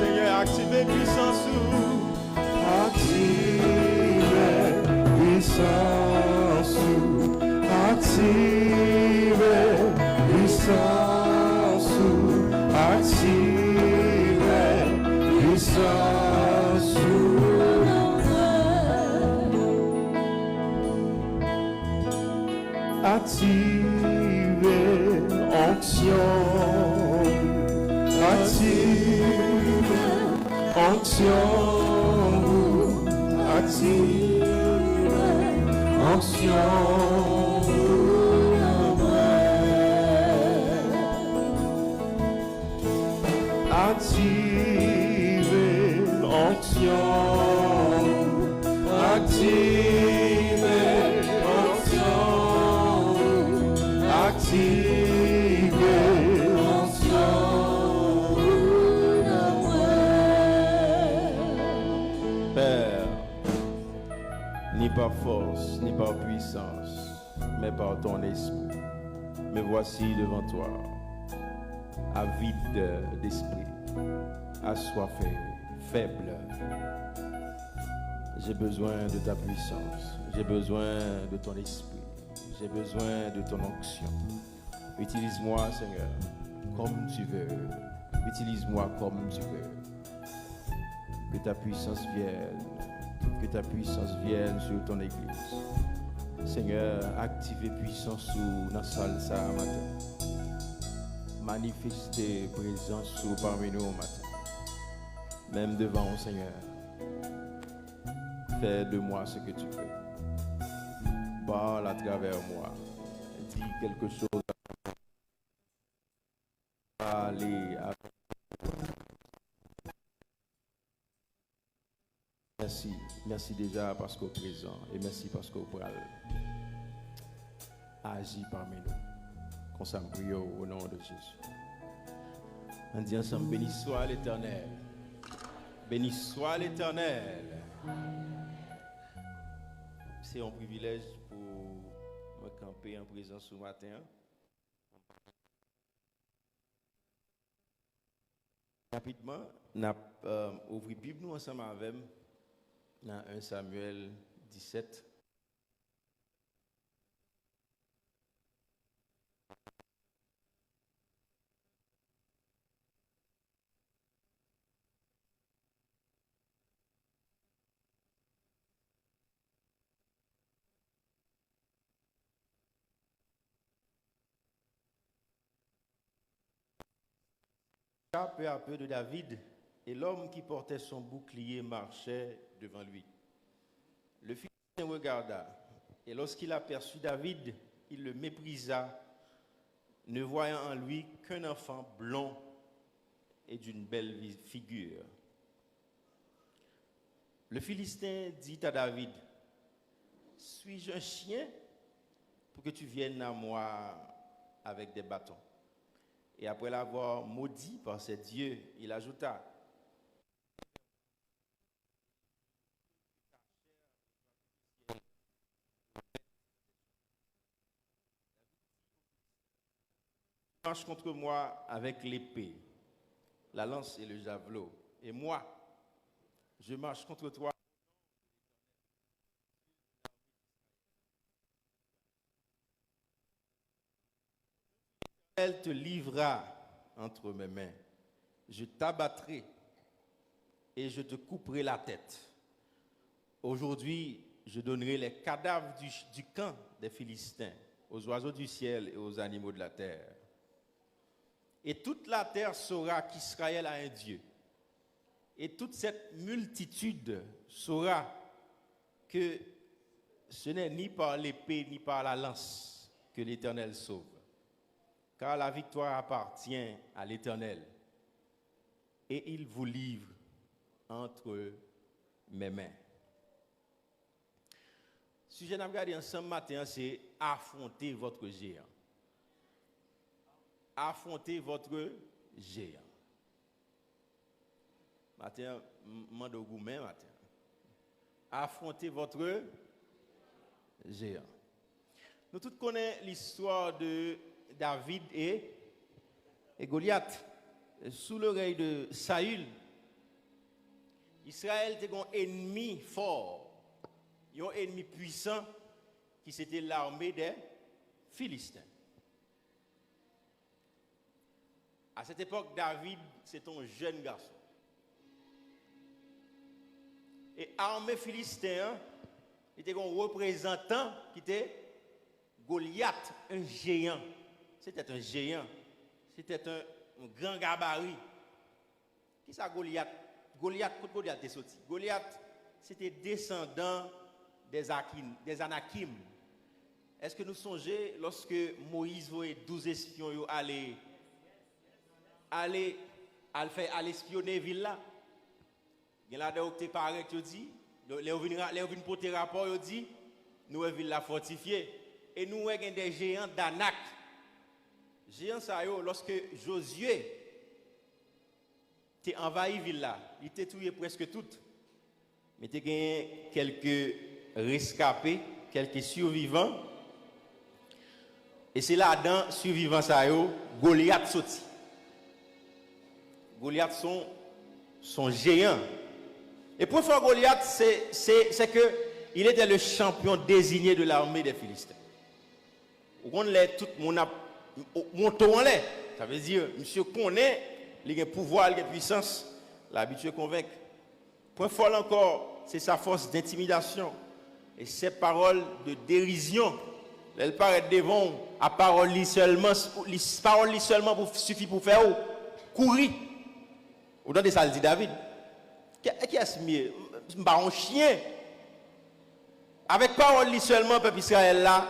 Seigneur, activez puissance. Activez puissance. Activez puissance. Activez puissance. Activez onction. Activez onction. Activez onction. Activez onction. Activez onction. Activez onction. Père, ni par force, ni par puissance, mais par ton esprit. Me voici devant toi, avide d'esprit, assoiffé, faible. J'ai besoin de ta puissance, j'ai besoin de ton esprit, j'ai besoin de ton onction. Utilise-moi, Seigneur, comme tu veux. Utilise-moi comme tu veux. Que ta puissance vienne sur ton église. Seigneur, activez puissance sous la salle ça matin. Manifestez présence sous parmi nous matin. Même devant, Seigneur. Fais de moi ce que tu peux. Parle à travers moi. Dis quelque chose. Allez, merci. Merci déjà parce qu'au présent. Et merci parce qu'au pral. Agis parmi nous. Qu'on s'en prie au nom de Jésus. On dit ensemble, béni soit l'Éternel. Béni soit l'Éternel. C'est un privilège pour me camper en présence ce matin. Rapidement, on a ouvert la Bible nous ensemble avec dans 1 Samuel 17. Peu à peu de David, et l'homme qui portait son bouclier marchait devant lui. Le Philistin regarda, et lorsqu'il aperçut David, il le méprisa, ne voyant en lui qu'un enfant blond et d'une belle figure. Le Philistin dit à David, « Suis-je un chien pour que tu viennes à moi avec des bâtons ?» Et après l'avoir maudit par ses dieux, il ajouta, « Marche contre moi avec l'épée, la lance et le javelot, et moi, je marche contre toi. Elle te livrera entre mes mains. Je t'abattrai et je te couperai la tête. Aujourd'hui, je donnerai les cadavres du camp des Philistins aux oiseaux du ciel et aux animaux de la terre. Et toute la terre saura qu'Israël a un Dieu. Et toute cette multitude saura que ce n'est ni par l'épée ni par la lance que l'Éternel sauve. Car la victoire appartient à l'Éternel, et il vous livre entre mes mains. Le sujet que nous regardons ensemble matin, c'est affronter votre géant. Affronter votre géant. Matin, mande au gourmet matin. Affronter votre géant. Nous tous connaissons l'histoire de David et Goliath. Sous l'oreille de Saül, Israël était un ennemi fort, un ennemi puissant qui c'était l'armée des Philistins. À cette époque, David, c'est un jeune garçon. Et l'armée philistin, il était un représentant qui était Goliath, un géant. C'était un géant. C'était un grand gabarit. Qui ça Goliath? Goliath est sorti. Goliath, c'était descendant des Anakim. Est-ce que nous songez lorsque Moïse voyait 12 espions aller espionner ville là? Il y a là des paraît qui dit, les vinn porter rapport ils dit nous ville la fortifiée et nous avons des géants d'Anak. Géants ça yo lorsque Josué t'es envahi ville là, il t'a tué presque tout. Mais t'as gagné quelques rescapés, quelques survivants. Et c'est là-dedans survivants ça yo Goliath sorti. Goliath son géant. Et pour faire Goliath, c'est que il était le champion désigné de l'armée des Philistins. On l'est tout mon monto en l'air. Ça veut dire monsieur connaît, il a pouvoir, il a puissance, l'habitué convaincre. Point fort encore, c'est sa force d'intimidation et ses paroles de dérision. Elle paraît devant à parole seulement suffit pour faire courir. Ou dans des salles dit David. Qui est-ce mieux? Un chien. Avec parole seulement, peuple Israël là,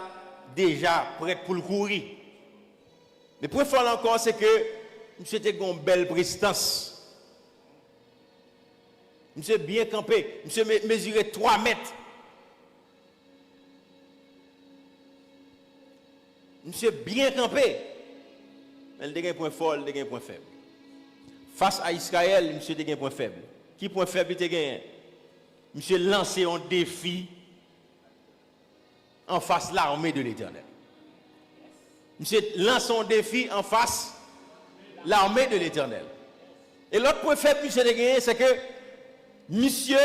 déjà prêt pour le courir. Mais pour faire encore, c'est que monsieur était une belle prestance. Monsieur bien campé. Monsieur mesurait 3 mètres. Monsieur bien campé. Elle a un point fort, elle a un point faible. Face à Israël, monsieur a un point faible. Qui point faible il a gagné? Monsieur lancé un défi en face de l'armée de l'Éternel. Monsieur lance un défi en face de l'armée de l'Éternel. Et l'autre point faible monsieur a gagné, c'est que monsieur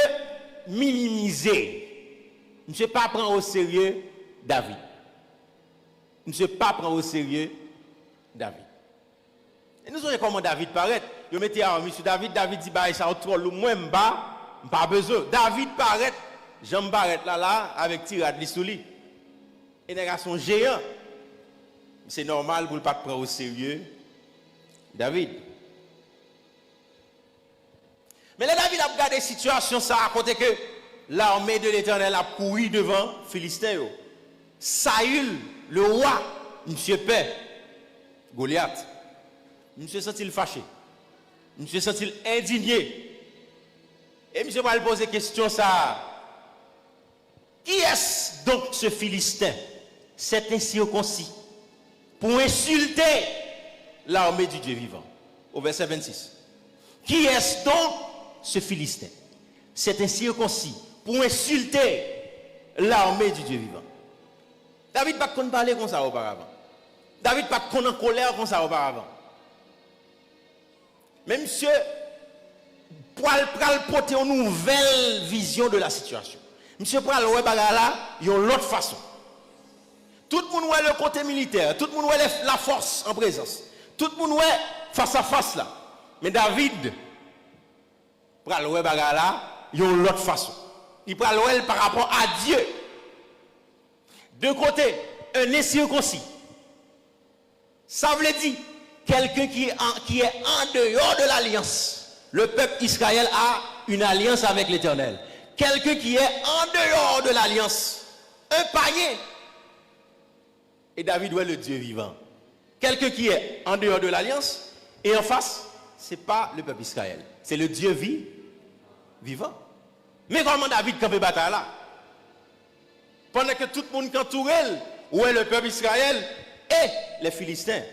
minimisé. Monsieur pas prend au sérieux David. Monsieur pas prend au sérieux David. Et nous savons comment David paraît. Yo mettez à monsieur David dit bah ça autour le moins pas besoin. David paraît, Jean paraît là avec tirade sous lui. Et les gars sont géants. C'est normal pour ne pas prendre au sérieux David. Mais là David a regardé la situation ça à côté que l'armée de l'Éternel a couru devant Philistin. Saül, le roi, monsieur paix, Goliath. Monsieur sent-il fâché? Monsieur sent-il indigné? Et monsieur va lui poser question ça. Qui est-ce donc ce Philistin, cet incirconcis, pour insulter l'armée du Dieu vivant? Au verset 26. Qui est-ce donc ce Philistin, cet incirconcis, pour insulter l'armée du Dieu vivant? David n'a pas parlé comme ça auparavant. David n'a pas en colère comme ça auparavant. Mais monsieur, pour porter une nouvelle vision de la situation. Monsieur, pour aller là, il y a une autre façon. Tout le monde voit le côté militaire, tout le monde voit la force en présence. Tout le monde voit face à face là. Mais David, pour aller là, il y a une autre façon. Il prend aller par rapport à Dieu. D'un côté, un incirconcis. Ça veut dire quelqu'un qui est en dehors de l'alliance. Le peuple Israël a une alliance avec l'Éternel. Quelqu'un qui est en dehors de l'alliance. Un païen. Et David est le Dieu vivant. Quelqu'un qui est en dehors de l'alliance et en face, ce n'est pas le peuple Israël. C'est le Dieu vivant. Mais comment David campait bataille là? Pendant que tout le monde entoure elle, où est le peuple Israël et les Philistins.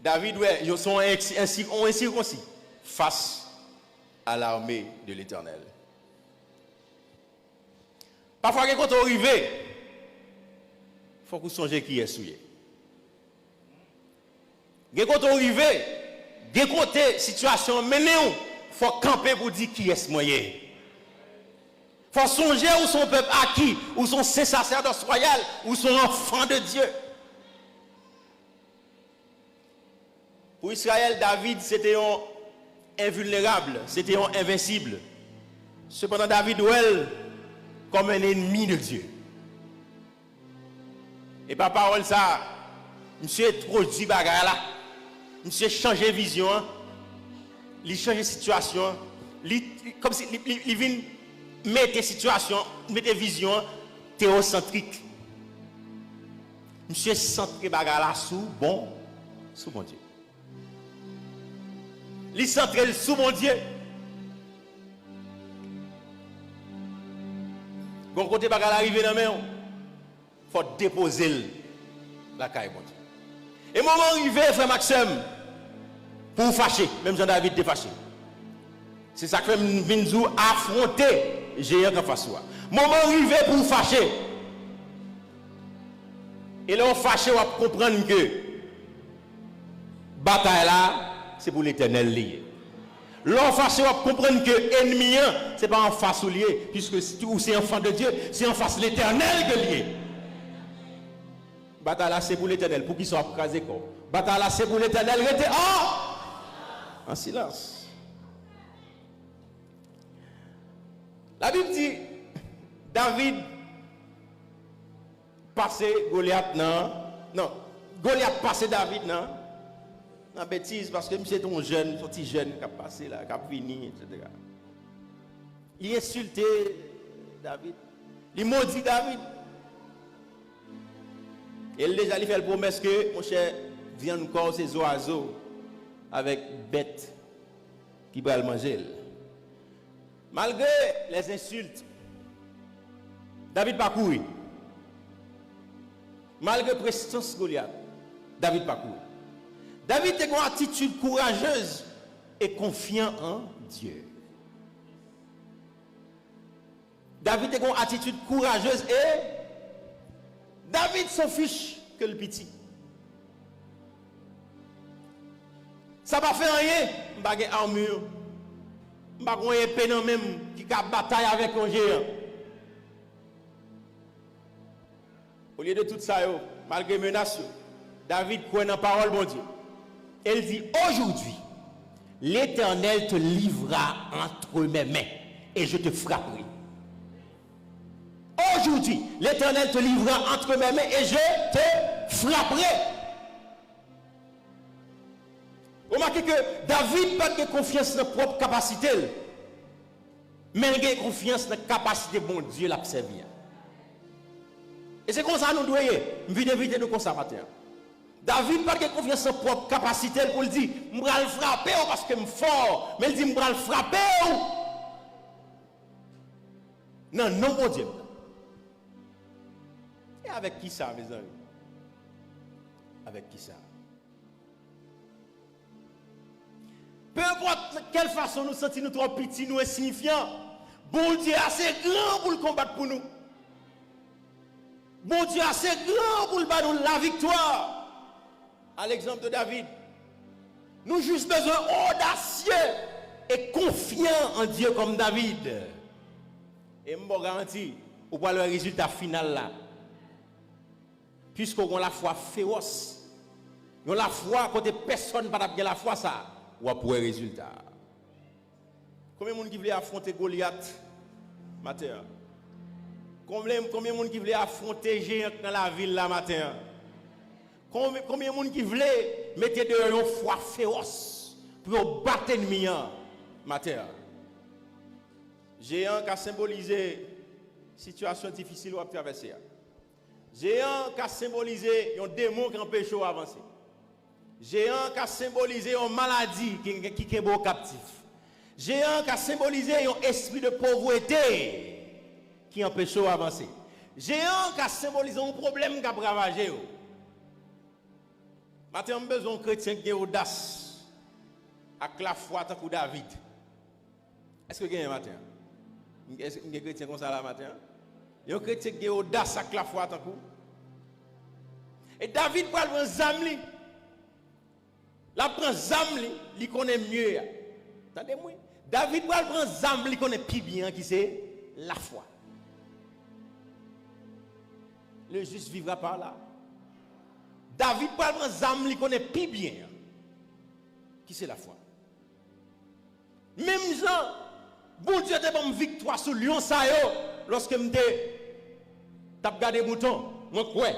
David, ils sont incirconcis face à l'armée de l'Éternel. Parfois, quand on arrive, il faut que vous songiez qui est souillé. Quand on arrive, quand on situation menée, il faut camper pour dire qui est moyen. faut songer où son peuple acquis, où son sacerdoce royal, où son enfant de Dieu. Pour Israël, David, c'était un invulnérable, c'était un invincible. Cependant, David ouel comme un ennemi de Dieu. Et par parole ça, monsieur introduit bagarre là, monsieur changé vision, il change situation, comme si il vient mettre situation, mettre vision théocentrique. Monsieur centré bagarre là sous bon Dieu. Il centré sous mon Dieu. Quand côté bagarre arrive dans main, faut déposer la caille mon Dieu. Et moment arrivé frère Maxime pour fâcher, même Jean-David était fâché. C'est ça que fait Vinzou affronter géant en face soi. Moment arrivé pour fâcher. Et là on fâché on va comprendre que bataille là c'est pour l'Éternel lié. L'on fâché on va comprendre que ennemi c'est pas en face ou lié puisque c'est enfant de Dieu, c'est en face l'Éternel que lié. Bataille là c'est pour l'Éternel pour qu'il soit écrasé comme. Bataille là c'est pour l'Éternel rester en silence. La Bible dit David passé Goliath non Goliath passé David non bêtise parce que c'est un jeune, son petit jeune qui a passé là, qui a fini, etc. Il insulté David, il maudit David. Et déjà il fait la promesse que mon cher viens encore ces oiseaux avec bêtes qui va le manger. Malgré les insultes, David pas couru. Malgré prestance Goliath, David pas couru. David a une attitude courageuse et confiant en Dieu. David a une attitude courageuse et David s'en fiche que le petit. Ça va faire rien, pas de armure, pas de épée non même qui a bataille avec un géant. Au lieu de tout ça, malgré menaces, David croit dans la parole de Dieu. Elle dit, aujourd'hui, l'Éternel te livrera entre mes mains et je te frapperai. Aujourd'hui, l'Éternel te livrera entre mes mains et je te frapperai. Remarquez que David n'a pas de confiance dans sa propre capacité, mais il a confiance dans la capacité de mon Dieu à servir. Et c'est comme ça que nous devons éviter de conservateur. David n'a pas de confiance dans sa propre capacité pour le dire, je vais le frapper parce que je suis fort, mais il dit, je vais le frapper. Non, non, mon Dieu. Et avec qui ça, mes amis? Avec qui ça? Peu importe de quelle façon nous sentons trop petits, nous insignifiants, bon Dieu est assez grand pour le combattre pour nous. Bon Dieu est assez grand pour le battre la victoire. À l'exemple de David, nous avons juste besoin audacieux et confiant en Dieu comme David. Et je vous garantis, vous voyez le résultat final là. Puisqu'on a la foi féroce, on a la foi côté personne pas avoir la foi ça, ou pour le résultat. Combien de monde qui voulait affronter Goliath matin? Combien de monde qui voulait affronter géant dans la ville là matin? Combien de monde qui voulait mettre de une foi féroce pour battre l'ennemi matin? Géant qui a symbolisé situation difficile à traverser. Géant qui a symbolisé un démon qui empêche d'avancer. Géant qui a symbolisé une maladie qui est beau captif. Géant qui a symbolisé un esprit de pauvreté qui empêche d'avancer. Géant qui a symbolisé un problème qui a ravagé. Maintenant, on a besoin de chrétiens qui ont audace avec la foi tant que David. Est-ce que vous avez un matin? Est-ce que vous avez un chrétien comme ça là matin? Il y a un chrétien qui a audace avec la foi tant que. Et David prend un zamli. La prend zamli, il connaît mieux. Attendez-moi. David prend un zamli, il connaît plus bien qui c'est la foi. Le juste vivra par là. David, par exemple, il connaît plus bien qui c'est la foi. Même Jean, bon Dieu te donne victoire sur Lyon, ça yo, lorsque je t'ai gardé bouton, moi quoi.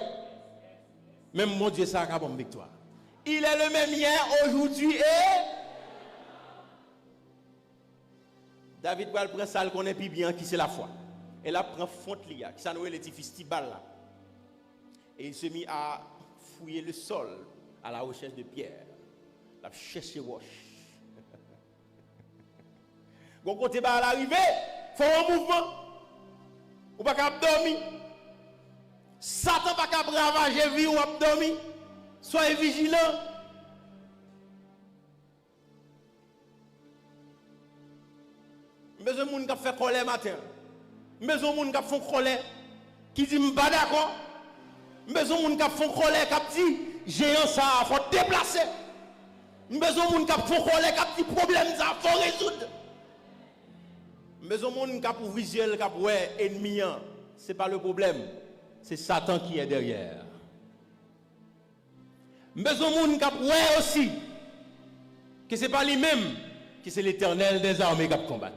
Même mon Dieu, ça a une victoire. Il est le même hier, aujourd'hui et. David va prendre ça, il connaît plus bien qui c'est la foi. Et là, prend fonte liya, qui s'appelle les petits tibal là. Et il se mit à fouiller le sol à la recherche de pierre. Il a cherché roche. Quand côté à l'arrivée, il faut un mouvement. Ou pas qu'à dormir. Satan pas qu'à ravager vie ou à dormir. Soyez vigilants. Besoin de monde qui fait colère matin. Besoin de monde qui fait colère qui dit pas d'accord. Besoin de monde qui fait colère qui dit géant ça faut déplacer. Besoin de monde qui fait colère qui dit problème ça faut résoudre. Besoin de monde qui pour visuel qui ouais ennemi c'est pas le problème, c'est Satan qui est derrière. Besoin de monde qui ouais aussi que c'est pas lui-même que c'est l'Éternel des armées qui combat.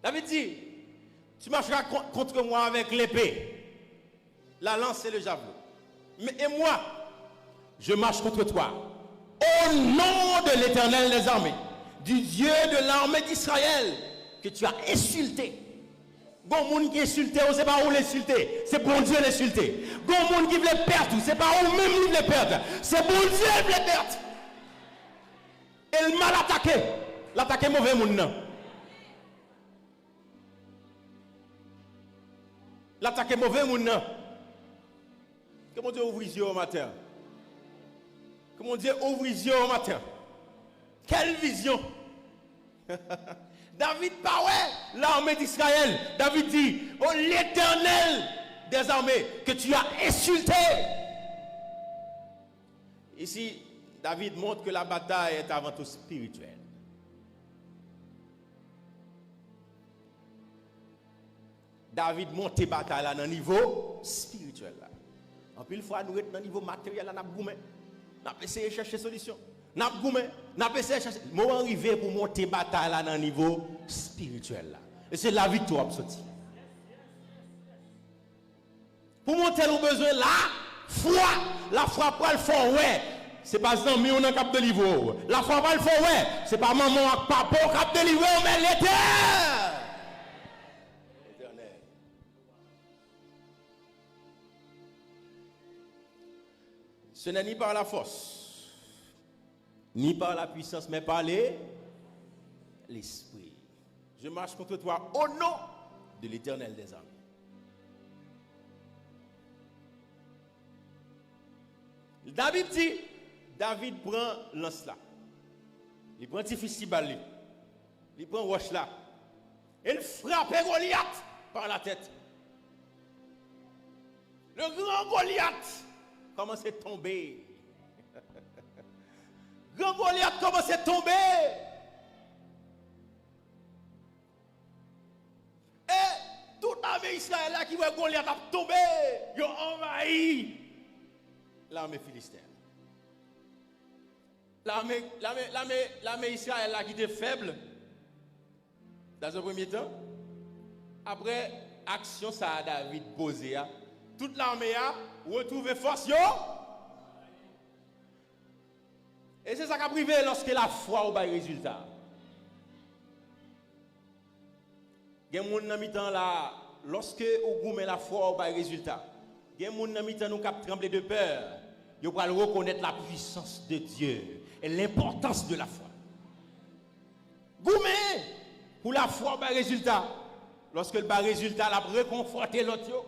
David dit, tu marcheras contre moi avec l'épée, la lance et le javelot. Et moi, je marche contre toi. Au nom de l'Éternel des armées, du Dieu de l'armée d'Israël, que tu as insulté. Bon monde qui insulte, c'est pas où l'insulter, c'est bon Dieu l'insulter. Bon monde qui veut perdre, c'est pas où même lui veut perdre, c'est bon Dieu qui veut perdre. Et le mal attaqué, l'attaqué mauvais monde. L'attaquer mauvais monde. Comment Dieu ouvre les yeux au matin? Comment Dieu ouvre les yeux au matin? Quelle vision! David parlait l'armée d'Israël. David dit, oh l'Éternel des armées que tu as insulté. Ici, David montre que la bataille est avant tout spirituelle. David monte bataille là dans le niveau spirituel. En plus, il faut nous être dans le niveau matériel, nous avons essayé de chercher solution. Nous avons essayé de chercher. Nous arrivé pour monter bataille là dans le niveau spirituel. Et c'est la victoire qui sorti. Pour monter nos besoins là, la foi pour le faire, ouais. C'est pas ça, mais on a cap de livre. La foi pour le faire, ouais. C'est pas maman ou papa qui cap de livre, mais l'éternel. Ce n'est ni par la force, ni par la puissance, mais par l'esprit. Je marche contre toi au nom de l'Éternel des armées. David dit, David prend lance là. Il prend petit festival, il prend roche là. Il frappe Goliath par la tête. Le grand Goliath commence à tomber. Grand Goliath commence à tomber. Et toute l'armée Israël là qui voit Goliath a tombé, ils ont envahi l'armée philistine. L'armée Israël là qui était faible dans un premier temps. Après action ça a David posé, toute l'armée a retrouvé force. Et c'est ça qui a privé lorsque la foi au bas résultat. Il y a des gens qui ont là, lorsque vous met la foi au bas résultat, il y a des gens qui ont tremblé de peur. Ils vont reconnaître la puissance de Dieu et l'importance de la foi. Goumé pour la foi au bas résultat. Lorsque le bas résultat a réconforté l'autre.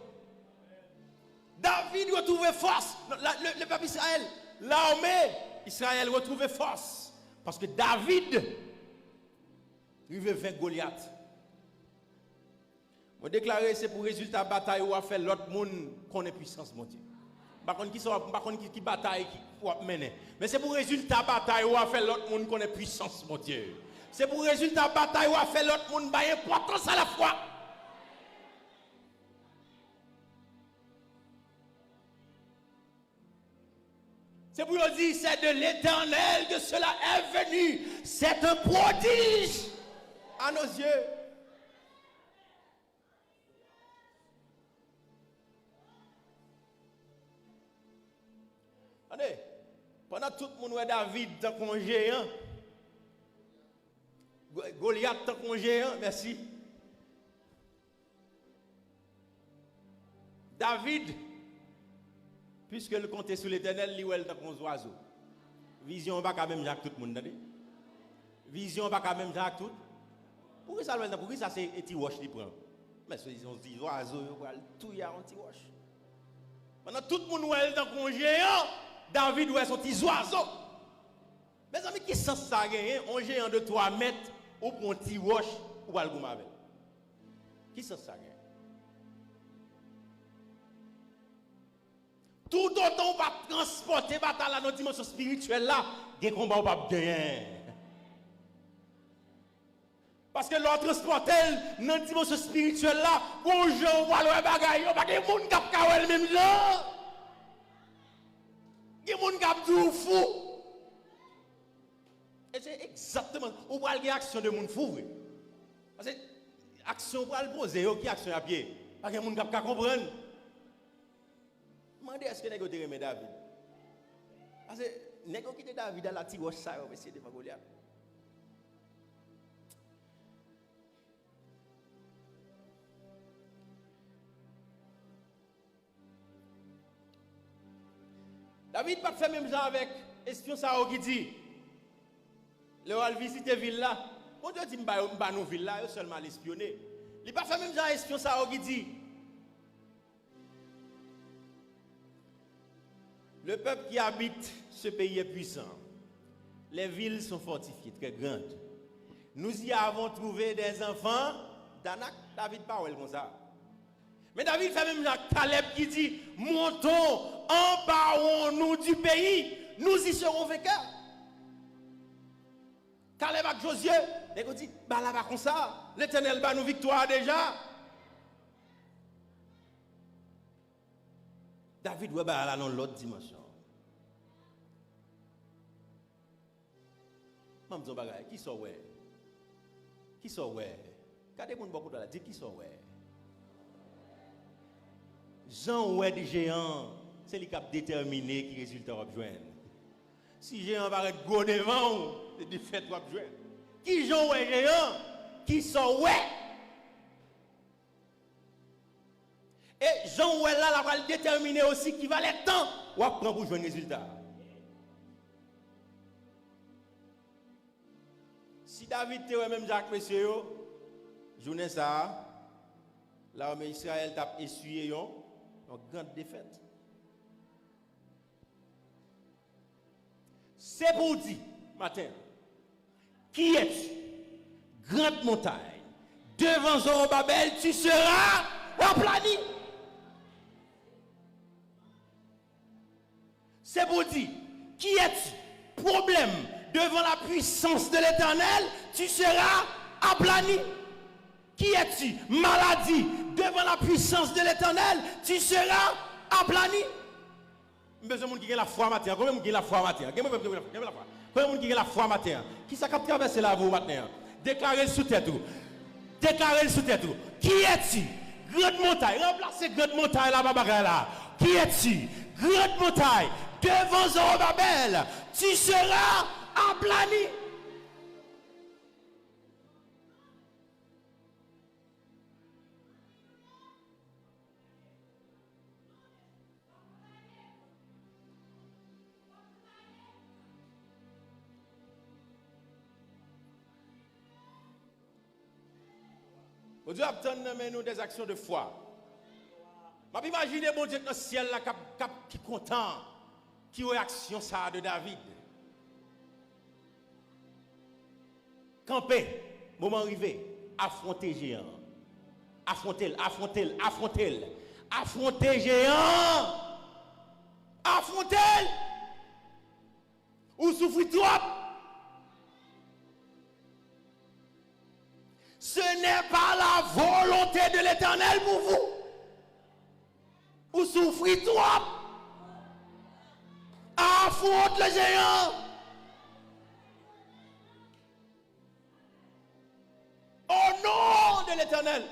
David retrouvait force. Le peuple Israël, l'armée Israël retrouvait force. Parce que David, il veut vaincre Goliath. Je déclare c'est pour résultat de bataille où a fait l'autre monde connaît puissance, mon Dieu. Par contre, qui bataille qui pour mener. Mais c'est pour résultat bataille où a fait l'autre monde connaît puissance, mon Dieu. C'est pour résultat bataille où a fait l'autre monde bailler importance à la foi. C'est pour dire, c'est de l'Éternel que cela est venu. C'est un prodige à nos yeux. Allez, pendant tout le monde, David, tant qu'on géant, Goliath, tant qu'on géant, merci. David, puisque le compte sur l'Éternel, il est tant qu'on oiseau. Vision pas quand même Jacques tout le monde, vision pas quand même Jacques tout. Pourquoi ça c'est un petit wash qui prend? Mais ils ont dit oiseau, tout y a un petit wash. Pendant tout le monde est dans qu'on géant, David est son petit oiseau. Mes amis, qui sens ça gagner un géant de 3 mètres ou pour un petit wash ou pas le goût avec? Qui sens ça gagner? Tout autant on va transporter bataille dans notre dimension spirituelle là, des combats pas gagner. Parce que l'on transporte dans notre dimension spirituelle là, bonjour, on va le bagaille, on va des gens qui ont même là. Des gens qui ont fou. Et c'est exactement, on va aller action de monde fou. Parce que action pour le poser, qui action à pied. Parce que les gens qui comprendre. Demandez est-ce que vous avez David? Parce que vous avez quitté David à la tiroche, ça, vous essayez de faire Goliath. David pas fait même genre avec espion ça qui dit. Le va visiter ville là. Bon Dieu dit m'ba nous ville là, seulement l'espionner. Il pas fait même genre espion ça qui dit. Le peuple qui habite ce pays est puissant. Les villes sont fortifiées, très grandes. Nous y avons trouvé des enfants d'Anak. David parle comme ça. Mais David fait même Jacques Caleb qui dit, montons, emparons-nous du pays, nous y serons vainqueurs. Caleb avec Josué, il dit, bah là, comme ça, l'Éternel bat nous victoire déjà. David, ouais, bah là, dans l'autre dimension. Maman, dis bagaille, qui sont ouais? Qui sont ouais? Regardez mon beaucoup de la dit qui sont ouais? Jean ouais des géants, c'est lui qui a déterminé qui résultat va joindre. Si géant va être gros devant, c'est des fêtes va joindre. Qui Jean ouais géant? Qui sont ouais? Et Jean ouais là va déterminer aussi qui va le temps ou prendre pour joindre résultat. Si David te même Jacques monsieur journée ça l'armée Israël t'a essuyé une grande défaite. C'est pour dire matin qui es-tu? Grande montagne devant Zorobabel tu seras aplani. C'est pour dire qui es-tu? Problème devant la puissance de l'Éternel, tu seras aplani. Qui es-tu? Maladie. Devant la puissance de l'Éternel, tu seras aplani. Besoin de gens qui ont la foi matin. Combien de gens qui ont la foi matin? Combien de gens qui ont la foi matin? Qui s'est traversé la voie matin? Déclarez le sous-tête. Déclarez le sous-tête. Qui es-tu? Grande montagne. Remplacez grande montagne là-bas là. Qui es-tu? Grande montagne. Devant Zorobabel, tu seras aplani. Dieu obtient nous des actions de foi. Je m'imagine bon Dieu dans le ciel là qui est content, qui réaction ça de David. Camper, moment arrivé, affronter géant. Affronter géant. Affrontez. Ou souffrez trop. Ce n'est pas la volonté de l'Éternel pour vous. Ou souffrez trop. Affronte le géant. Au nom de l'Éternel.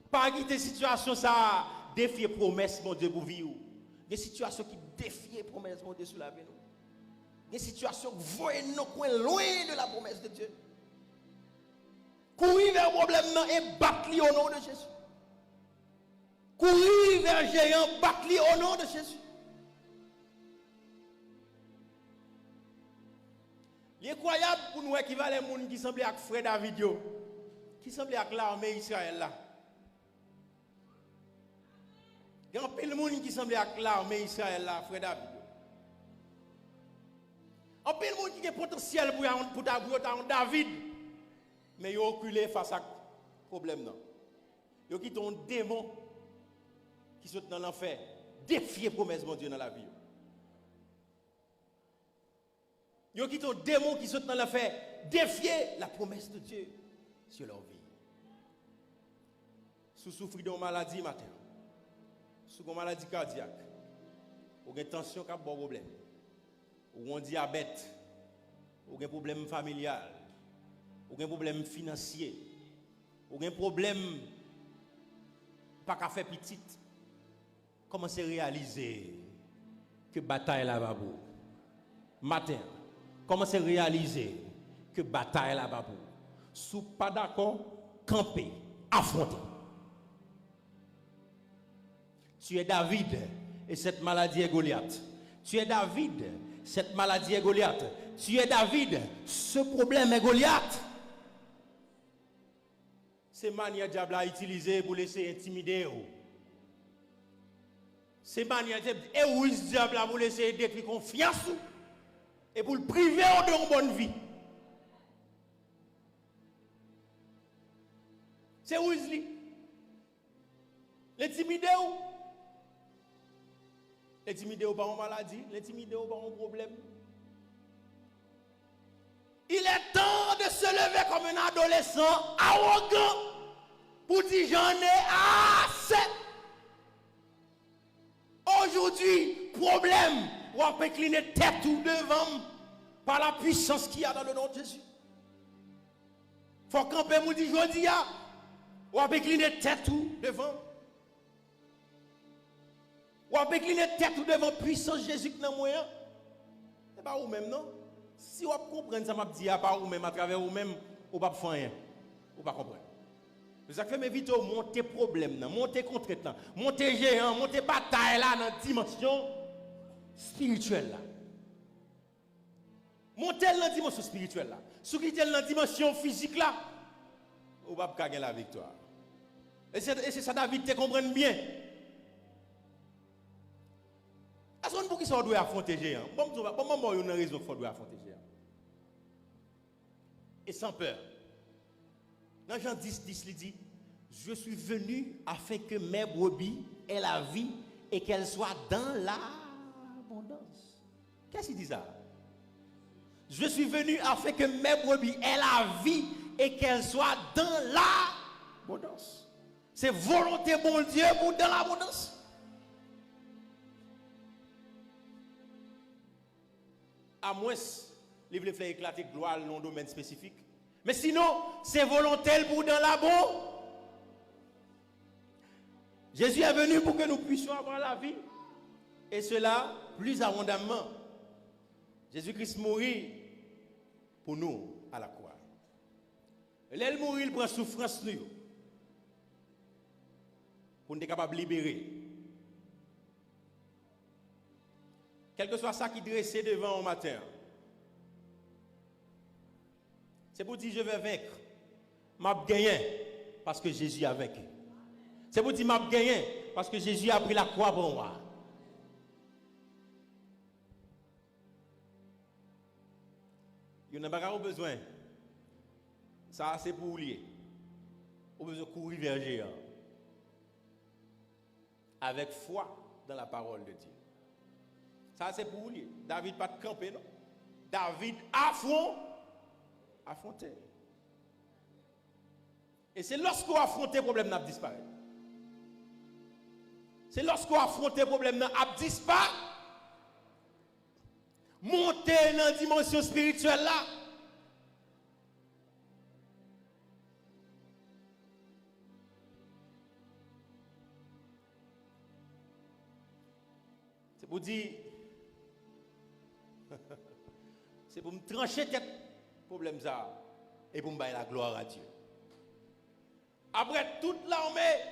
Pas des situations ça défier promesse mon Dieu pour vivre. Des situations qui défient promesse mon Dieu sur la vie nous. Des situations qui voient nous loin de la promesse de Dieu. Courir vers le problème et battre au nom de Jésus. Courir vers le géant, battre au nom de Jésus. L'incroyable pour nous qui va les gens qui semblent avec frère David, qui semblent avec l'armée Israël là. Il y a un peu de monde qui semble avec l'armée Israël là, frère David. Un peu de monde qui a potentiel pour David. Mais ils ont reculé face à ce problème. Ils ont quitté un démon qui saute dans l'enfer. Défier promesse de Dieu dans la vie. Ils ont quitté un démon qui saute dans l'enfer. Défier la promesse de Dieu sur leur vie. Si vous souffrez d'une maladie matin, si vous avez une maladie cardiaque, ou une tension qui a un problème, ou un diabète, ou un problème familial, ou un problème financier, ou un problème pas qu'à faire petit, commencez à réaliser que bataille là-bas. Matin, commencez à réaliser que bataille là-bas. Si vous n'êtes pas d'accord, campez, affrontez. Tu es David et cette maladie est Goliath. Tu es David, cette maladie est Goliath. Tu es David, ce problème est Goliath. C'est manière diable à utiliser pour laisser intimider. C'est manière diable pour laisser détruire confiance et pour le priver de une bonne vie. C'est Wesley. L'intimider ou? L'intimider ou par une maladie, l'intimider ou par un problème. Il est temps de se lever comme un adolescent arrogant pour dire j'en ai assez. Aujourd'hui, problème, on peut incliner tête ou devant par la puissance qu'il y a dans le nom de Jésus. Il faut camper, nous dit je dis, on peut incliner tête ou devant. On peut incliner tête ou devant puissance Jésus qui est dans le moyen. Ce n'est pas vous-même, non? Si vous comprenez ça, je dis pas vous-même, à travers vous-même, vous ne pouvez pas faire rien. Vous ne pouvez pas comprendre. Ça fait m'éviter de monter problème, monter contre monter géant, monter bataille là dans la dimension spirituelle. Là. Monter dans la dimension spirituelle. Là. Si vous êtes dans la dimension physique, là, vous ne pouvez pas gagner la victoire. Et c'est ça, David, te comprenne bien. Est-ce qu'on pour qui ça doit affronter géant? Bon, il y a une raison qu'il faut affronter géant. Et sans peur. Dans Jean 10, il dit, je suis venu afin que mes brebis aient la vie et qu'elles soient dans l'abondance. Qu'est-ce qu'il dit ça? Je suis venu afin que mes brebis aient la vie et qu'elles soient dans l'abondance. C'est volonté bon Dieu pour dans l'abondance. À moins, il veut faire éclater gloire dans un domaine spécifique. Mais sinon, c'est volontaire pour dans la bonne. Jésus est venu pour que nous puissions avoir la vie. Et cela plus abondamment. Jésus-Christ mourit pour nous à la croix. L'elle mourit, il prend souffrance nous. Pour nous être capable de libérer. Quel que soit ça qui dressait devant au matin. C'est pour dire je vais vaincre. M'a gagné parce que Jésus a vaincu. C'est pour dire m'a gagné parce que Jésus a pris la croix pour moi. Il n'y a pas besoin. Ça c'est pour lier. Vous besoin de courir vers géant. Avec foi dans la parole de Dieu. Ça, c'est pour lui. David pas de camper, non? David affronté. Et c'est lorsqu'on affronte le problème, n'a disparaît. C'est lorsqu'on affronte le problème, n'a disparaît. Monter dans la dimension spirituelle là. C'est pour dire, c'est pour me trancher tête problème ça et pour me bailler la gloire à Dieu. Après toute l'armée,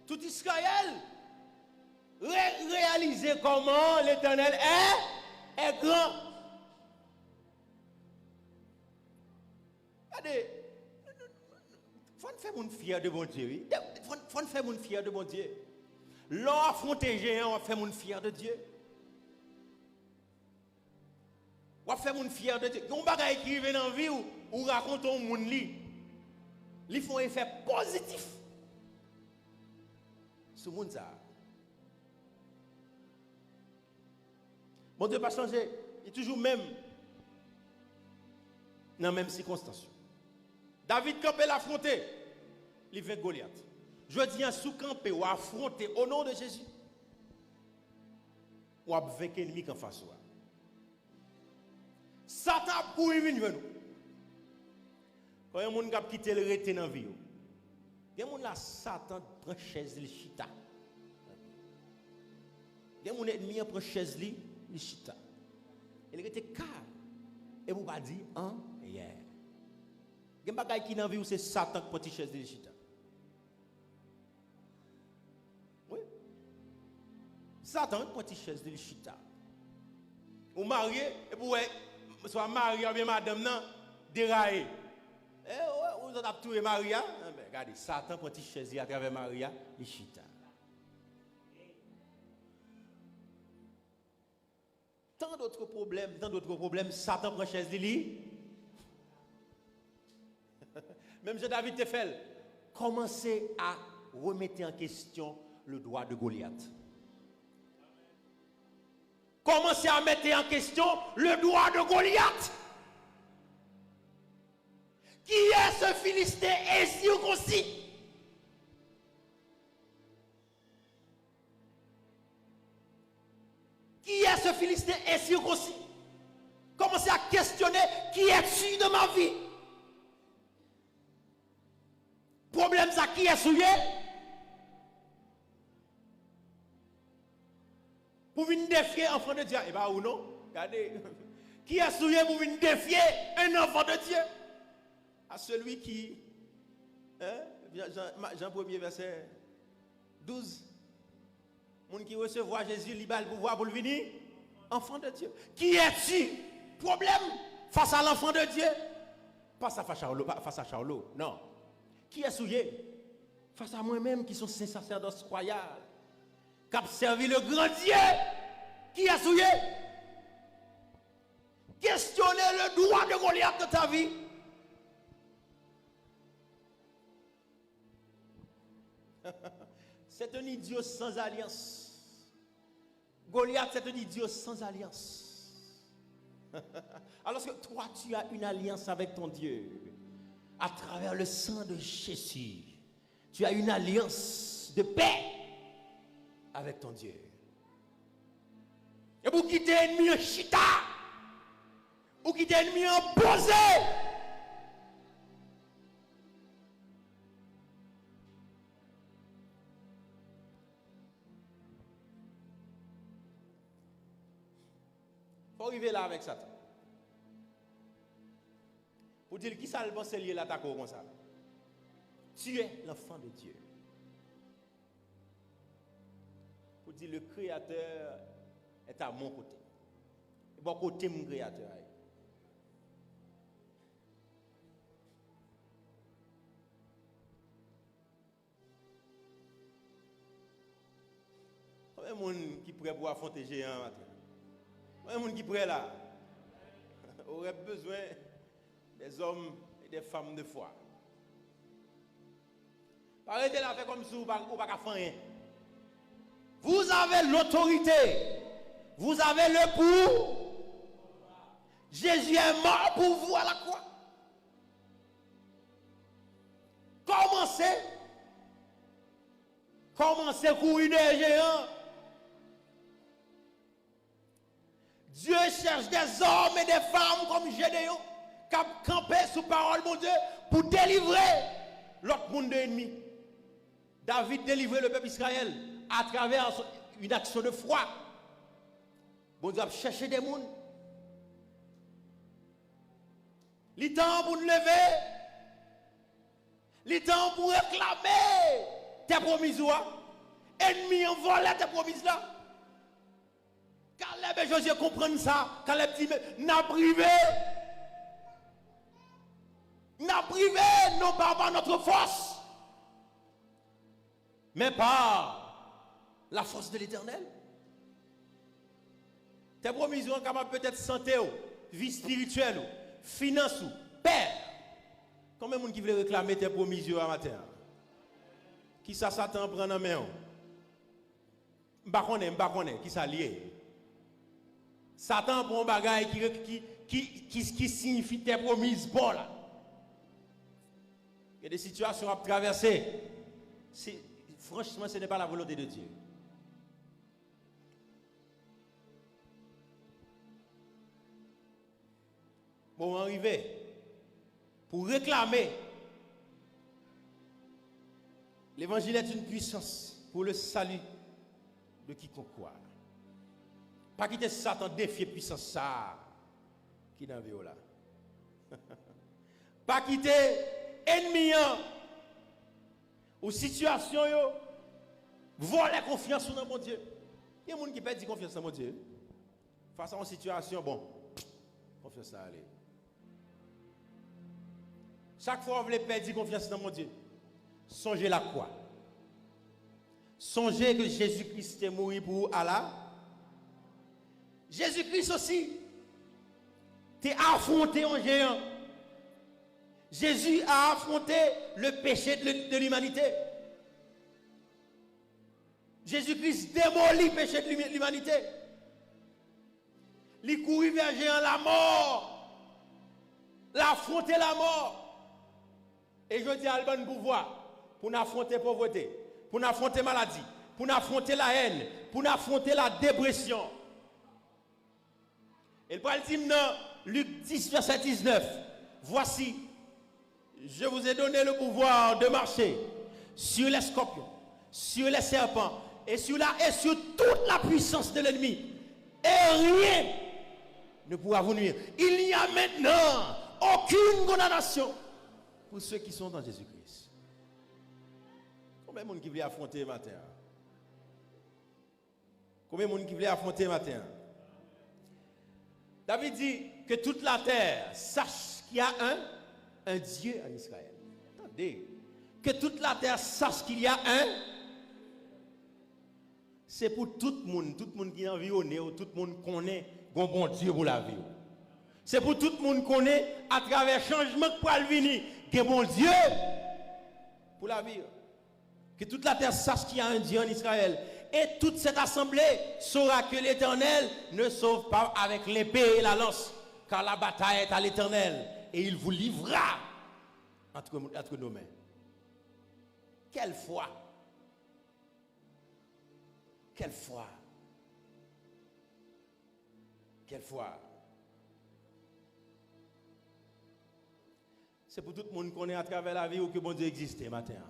tout Israël, réaliser comment l'Éternel est grand. Regardez, il faut faire mon fier de bon Dieu. Il faut faire mon fier de bon Dieu. L'on affronte les géants, on fait mon fier de Dieu. On fait mon fier de Dieu. Il y a un bagage qui vient dans la vie ou raconte au monde li. Ils font un effet positif. Ce monde ça. Mon Dieu pas changé, il est toujours même dans la même circonstance. David campé l'affronter, il vint Goliath. Je dis un sous-campé ou affronter au nom de Jésus. Ou à vaincre l'ennemi en face. Satan pour y venir nous. Quand il y a des gens qui quittent le rété dans la vie, il y a des gens là, Satan prend chaise le chita. Il y a des gens ennemi prend chaise le chita. Il était calme. Et vous pas dire hier. Il y a des gens qui dans la vie où c'est Satan qui prend chaise le chita. Oui. Satan prend chaise le chita. Ou marié et vous soit marié ou bien madame non déraillé. Vous avez tué Maria. Regardez, Satan prend chaise à travers Maria, il chita. Tant d'autres problèmes, Satan prend chaise de lui. Même Jean David te fait, commencez à remettre en question le droit de Goliath. Commencez à mettre en question le droit de Goliath. Qui est ce Philistin incirconcis? Qui est ce Philistin incirconcis? Commencez à questionner qui es-tu de ma vie? Problème ça qui est souillé? Pour venir défier un enfant de Dieu. Eh bien ou non? Regardez. Qui est souillé pour venir défier un enfant de Dieu? À celui qui, Jean 1er verset 12, monde qui recevra Jésus, il a le pouvoir pour le venir, enfant de Dieu. Qui es-tu? Problème face à l'enfant de Dieu? Pas face à Charlot, non. Qui est souillé? Face à moi-même qui sont ces sacerdotes royaux, qui ont servi le grand Dieu. Qui est souillé? Questionnez le droit de Goliath de ta vie. C'est un idiot sans alliance. Goliath, c'est un idiot sans alliance. Alors que toi, tu as une alliance avec ton Dieu. À travers le sang de Jésus. Tu as une alliance de paix avec ton Dieu. Et vous quittez l'ennemi en chita. Vous quittez l'ennemi en posé. Il faut arriver là avec Satan. Pour dire qui ça le pense lié l'attaque comme ça. Tu es l'enfant de Dieu. Pour dire le Créateur est à mon côté. Et bon côté mon Créateur. Il y a des gens qui pourraient pour affronter les géants maintenant. Il y a des gens qui pourraient là. Aurait besoin des hommes et des femmes de foi. Arrêtez là, fait comme si vous ne pouvez pas faire rien. Vous avez l'autorité. Vous avez le pour. Jésus est mort pour vous à la croix. Commencez à courir des géants. Dieu cherche des hommes et des femmes comme Gédéon qui ont campé sous parole de Dieu pour délivrer l'autre monde de l'ennemi. David délivrait le peuple Israël à travers une action de foi. Bon Dieu a cherché des mondes. Il temps pour nous lever. Il temps pour réclamer tes promises. Ennemi en volé tes promises là. Caleb et Josué comprennent ça. Caleb dit, n'a privé non pas par notre force, mais par la force de l'Éternel. Tes promises sont capables peut-être santé, vie spirituelle, finance, père. Combien de monde qui veut réclamer tes promises à matin? Qui ça Satan prend en main? M'bakone, qui ça lié? Satan prend un bagage qui signifie tes promises bon là. Il y a des situations à traverser. Franchement, ce n'est pas la volonté de Dieu. Bon, arrivé pour réclamer. L'évangile est une puissance pour le salut de quiconque croit. Pas quitter Satan défier puissance ça qui dans vie là. Pas quitter ennemi ou situation yo voler confiance dans mon Dieu. Il y a des gens qui perdent confiance dans mon Dieu. Face à une situation bon, confiance à aller. Chaque fois que vous voulez perdre confiance dans mon Dieu, songez la croix. Songez que Jésus-Christ est mort pour vous à la. Jésus-Christ aussi t'es affronté en géant. Jésus a affronté le péché de l'humanité. Jésus-Christ démolit le péché de l'humanité. Il courit vers géant la mort. L'affronter la mort. Et je dis à le bon pouvoir pour affronter la pauvreté, pour affronter la maladie, pour affronter la haine, pour affronter la dépression. Et le parle dit dans Luc 10, verset 19. Voici, je vous ai donné le pouvoir de marcher sur les scorpions, sur les serpents et sur toute la puissance de l'ennemi. Et rien ne pourra vous nuire. Il n'y a maintenant aucune condamnation pour ceux qui sont dans Jésus-Christ. Combien de monde qui veut affronter matin? Combien de monde qui veut affronter matin? David dit que toute la terre sache qu'il y a un Dieu en Israël. Attendez. Que toute la terre sache qu'il y a un. C'est pour tout le monde qui est environné, tout le monde connaît un bon Dieu pour la vie. C'est pour tout le monde connaît à travers le changement qui peut venir, que bon Dieu pour la vie. Que toute la terre sache qu'il y a un Dieu en Israël. Et toute cette assemblée saura que l'Éternel ne sauve pas avec l'épée et la lance, car la bataille est à l'Éternel, et il vous livrera entre nos mains. Quelle foi! Quelle foi! Quelle foi! C'est pour tout le monde qu'on est à travers la vie ou que bon Dieu existe matin.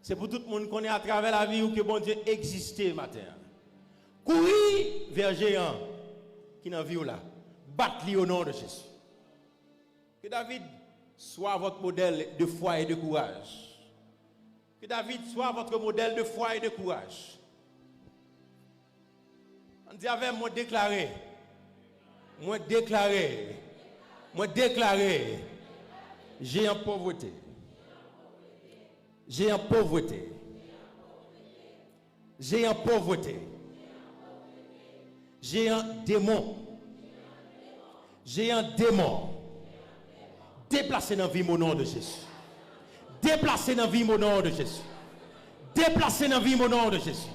C'est pour tout le monde qu'on est à travers la vie ou que bon Dieu existe matin. Courir vers géant qui n'en vit là. Battre-lui au nom de Jésus. Que David soit votre modèle de foi et de courage. Que David soit votre modèle de foi et de courage. On dit avec moi déclaré. Moi déclaré. J'ai en pauvreté. J'ai en pauvreté. J'ai en pauvreté. J'ai un démon. J'ai un démon. Déplacé dans la vie au nom de Jésus. Déplacé dans la vie au nom de Jésus. Déplacé dans la vie au nom de Jésus.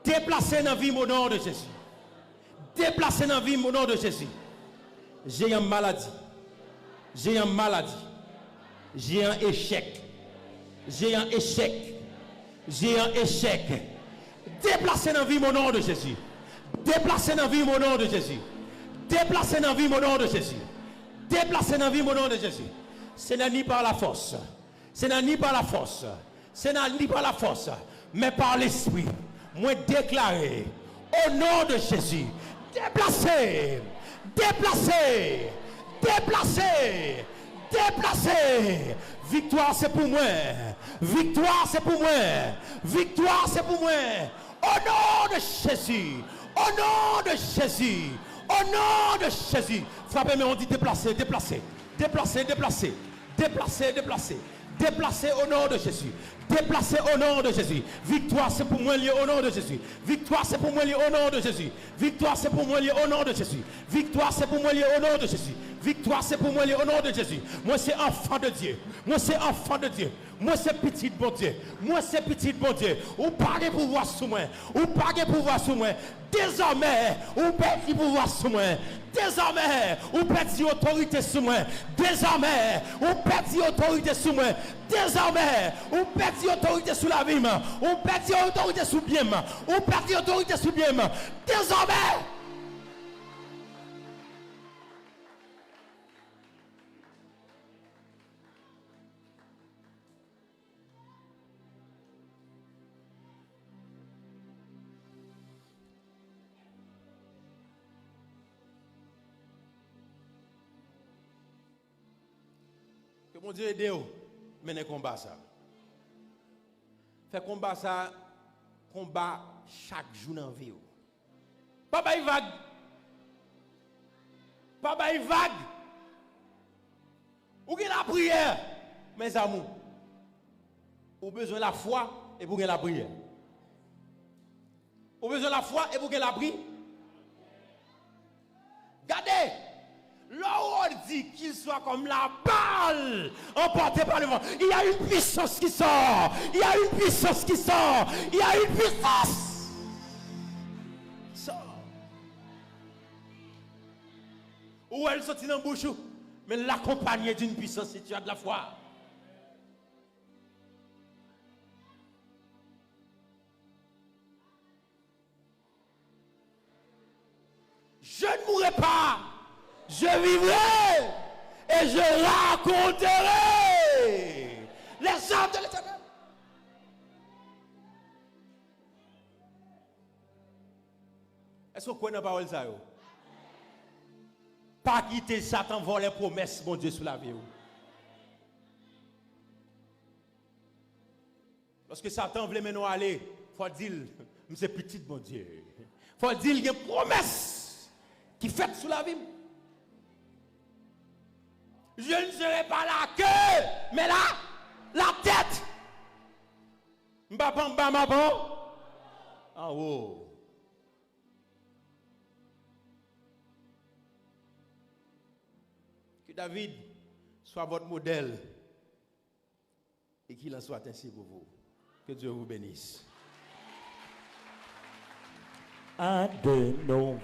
Déplacé dans la vie au nom de Jésus. Déplacé dans la vie au nom de Jésus. J'ai une maladie. J'ai une maladie. J'ai un échec. J'ai un échec. J'ai un échec. Déplacé dans la vie au nom de Jésus. Déplacé dans la vie au nom de Jésus. Déplacé dans la vie au nom de Jésus. Déplacé dans la vie au nom de Jésus. Ce n'est ni par la force. Ce n'est ni par la force. Ce n'est ni par la force. Mais par l'esprit. Moi déclaré. Au nom de Jésus. Déplacé. Déplacé. Déplacé. Déplacé. Victoire c'est pour moi. Victoire c'est pour moi. Victoire c'est pour moi. Au nom de Jésus. Au nom de Jésus. Au nom de Jésus. Frappez, mais on dit déplacer, déplacer. Déplacer, déplacer. Déplacer, déplacer. Déplacer au nom de Jésus. Déplacer au nom de Jésus. Victoire c'est pour moi lié au nom de Jésus. Victoire c'est pour moi lié au nom de Jésus. Victoire c'est pour moi lié au nom de Jésus. Victoire c'est pour moi lié au nom de Jésus. Victoire c'est pour moi lié au nom de Jésus. Moi c'est enfant de Dieu. Moi c'est enfant de Dieu. Moi c'est petit bon Dieu. Moi c'est petit bon Dieu. Ou pas de pouvoir sous moi. Ou pas de pouvoir sous moi. Désormais, ou petit pouvoir sous moi. Désormais, ou petit autorité sous moi. Désormais, ou petit autorité sous moi. Désormais, ou petit autorité sous la vie. Ou petit autorité sous bien. Ou petit autorité sous bien. Désormais. Que mon Dieu aide vous mener combat ça. Fait combat ça, combat chaque jour dans la vie. Pas bail vague. Pas bail vague. Ou bien la prière, mes amours. Ou besoin de la foi et pour la prière. Ou besoin de la foi et pour la prière. Regardez. Là où on dit qu'il soit comme la balle emportée par le vent, il y a une puissance qui sort. Il y a une puissance qui sort. Il y a une puissance. Sort. Ou elle sortit dans le bouche, mais l'accompagner d'une puissance si tu as de la foi. Je ne mourrai pas. Je vivrai et je raconterai les œuvres de l'Éternel. Est-ce qu'on connaît la parole de ça? Pas quitter Satan voler les promesses, mon Dieu, sous la vie. Lorsque Satan voulait nous aller, il faut dire, c'est petit, mon Dieu. Il faut dire qu'il y a une promesse qui fait sous la vie. Je ne serai pas la queue, mais la tête. M'bapon. En haut. Que David soit votre modèle et qu'il en soit ainsi pour vous. Que Dieu vous bénisse. À de nouveau.